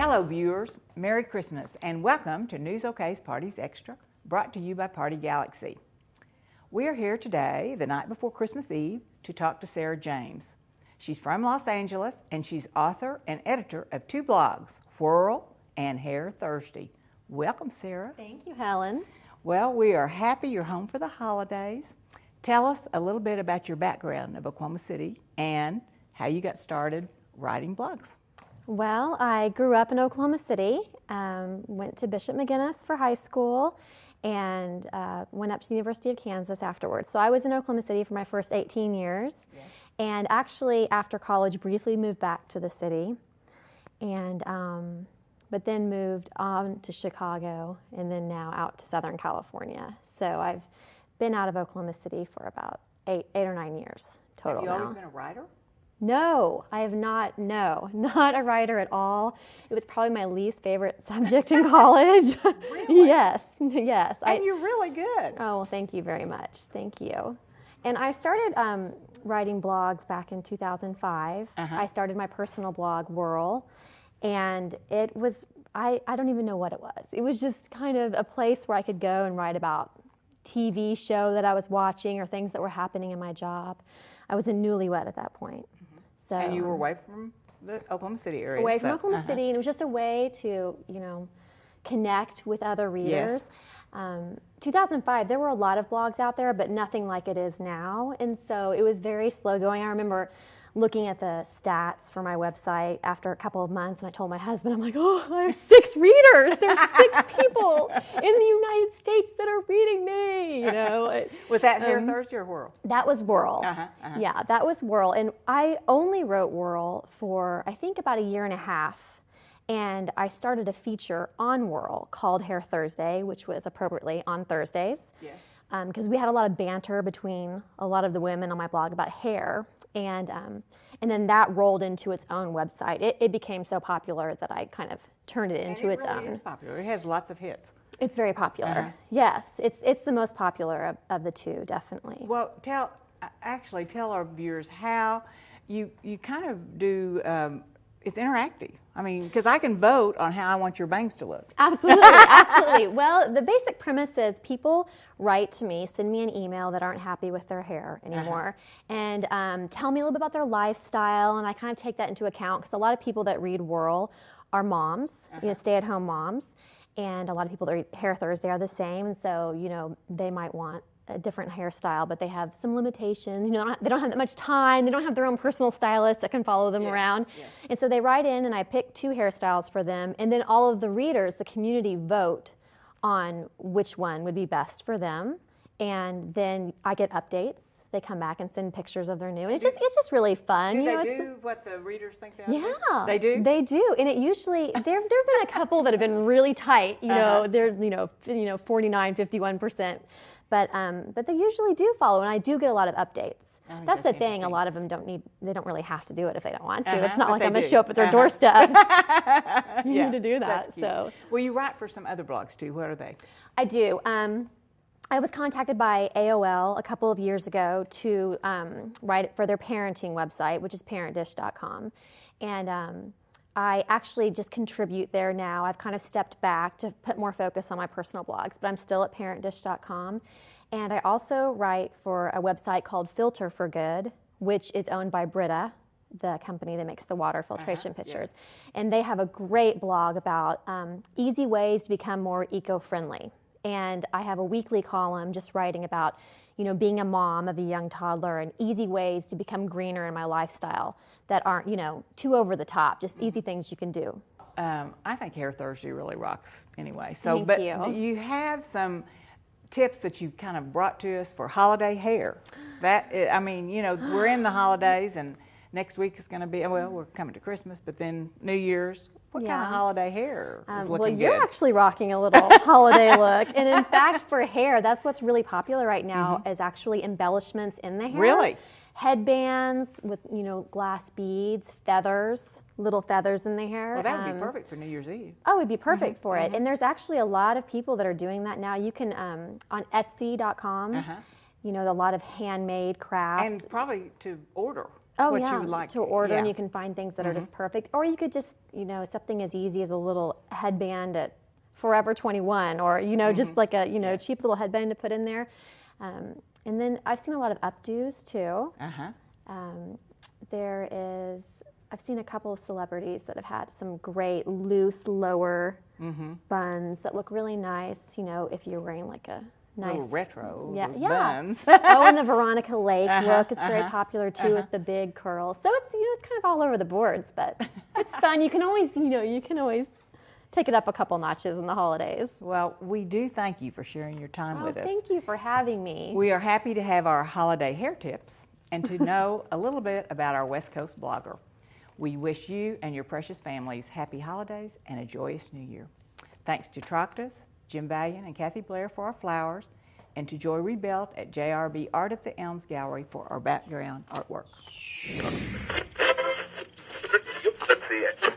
Hello viewers, Merry Christmas and welcome to News OK's Parties Extra, brought to you by Party Galaxy. We are here today, the night before Christmas Eve, to talk to Sarah James. She's from Los Angeles and she's author and editor of two blogs, Whoorl and Hair Thursday. Welcome, Sarah. Thank you, Helen. Well, we are happy you're home for the holidays. Tell us a little bit about your background of Oklahoma City and how you got started writing blogs. Well, I grew up in Oklahoma City, went to Bishop McGinnis for high school, and went up to the University of Kansas afterwards. So I was in Oklahoma City for my first 18 years, yes. And actually after college briefly moved back to the city, and but then moved on to Chicago and then now out to Southern California. So I've been out of Oklahoma City for about eight or 9 years total. Have you always been a writer? No, I have not. No, not a writer at all. It was probably my least favorite subject in college. Really? Yes. And you're really good. Oh, well, thank you very much. Thank you. And I started writing blogs back in 2005. I started my personal blog, Whoorl, and it was, I don't even know what it was. It was just kind of a place where I could go and write about TV show that I was watching or things that were happening in my job. I was a newlywed at that point. So, and you were away from the Oklahoma City area. Away from Oklahoma City, and it was just a way to, connect with other readers. Yes. 2005, there were a lot of blogs out there, but nothing like it is now. And so it was very slow going. I remember looking at the stats for my website after a couple of months, and I told my husband, I'm like, oh, I have 6 readers. There's 6 people in the United States that are reading me, Was that Hair Thursday or Whoorl? That was Whoorl. Yeah, that was Whoorl. And I only wrote Whoorl for, I think, about a year and a half. And I started a feature on Whoorl called Hair Thursday, which was appropriately on Thursdays. Yes. Because we had a lot of banter between a lot of the women on my blog about hair. And then that rolled into its own website. It became so popular that I kind of turned it into its own. It really is popular. It has lots of hits. It's very popular. Yes, it's the most popular of the two, definitely. Well, tell our viewers how you kind of do. It's interactive. I mean, because I can vote on how I want your bangs to look. Absolutely, absolutely. Well, the basic premise is people write to me, send me an email that aren't happy with their hair anymore, and tell me a little bit about their lifestyle, and I kind of take that into account because a lot of people that read Whoorl are moms, stay-at-home moms, and a lot of people that read Hair Thursday are the same, and so, they might want a different hairstyle, but they have some limitations. They don't have that much time. They don't have their own personal stylist that can follow them around. Yes. And so they write in, and I pick 2 hairstyles for them, and then all of the readers, the community, vote on which one would be best for them. And then I get updates. They come back and send pictures of their new. And it's just really fun. Do they do what the readers think they are? Yeah, they do. They do, and it usually there've been a couple that have been really tight. They're 49, 51%. But they usually do follow, and I do get a lot of updates. That's the thing. A lot of them they don't really have to do it if they don't want to. It's not like I'm going to show up at their doorstep. You need to do that. So, well, you write for some other blogs too. What are they? I do. I was contacted by AOL a couple of years ago to write for their parenting website, which is parentdish.com. And I actually just contribute there now. I've kind of stepped back to put more focus on my personal blogs, but I'm still at parentdish.com. And I also write for a website called Filter for Good, which is owned by Brita, the company that makes the water filtration pitchers. Yes. And they have a great blog about easy ways to become more eco-friendly. And I have a weekly column just writing about being a mom of a young toddler and easy ways to become greener in my lifestyle that aren't, too over the top, just easy things you can do. I think Hair Thursday really rocks anyway. So, Thank you. Do you have some tips that you've kind of brought to us for holiday hair? We're in the holidays and next week is going to be, we're coming to Christmas, but then New Year's. What kind of holiday hair is looking good? Well, you're actually rocking a little holiday look. And in fact, for hair, that's what's really popular right now is actually embellishments in the hair. Really? Headbands with, glass beads, feathers, little feathers in the hair. Well, that would be perfect for New Year's Eve. Oh, it would be perfect for it. And there's actually a lot of people that are doing that now. You can, on Etsy.com, a lot of handmade crafts. And probably to order. Oh, what yeah, you would like to order, and yeah. you can find things that are just perfect. Or you could just, something as easy as a little headband at Forever 21, or, just like a, cheap little headband to put in there. And then I've seen a lot of updos, too. I've seen a couple of celebrities that have had some great loose lower buns that look really nice, if you're wearing like a nice little retro, those yeah. buns. Oh, and the Veronica Lake look is very popular too with the big curls. So it's it's kind of all over the boards, but it's fun. You can always take it up a couple notches in the holidays. Well, we do thank you for sharing your time with us. Thank you for having me. We are happy to have our holiday hair tips and to know a little bit about our West Coast blogger. We wish you and your precious families happy holidays and a joyous new year. Thanks to Troctus, Jim Valiant, and Kathy Blair for our flowers, and to Joy Rebelt at JRB Art at the Elms Gallery for our background artwork. Let's see it.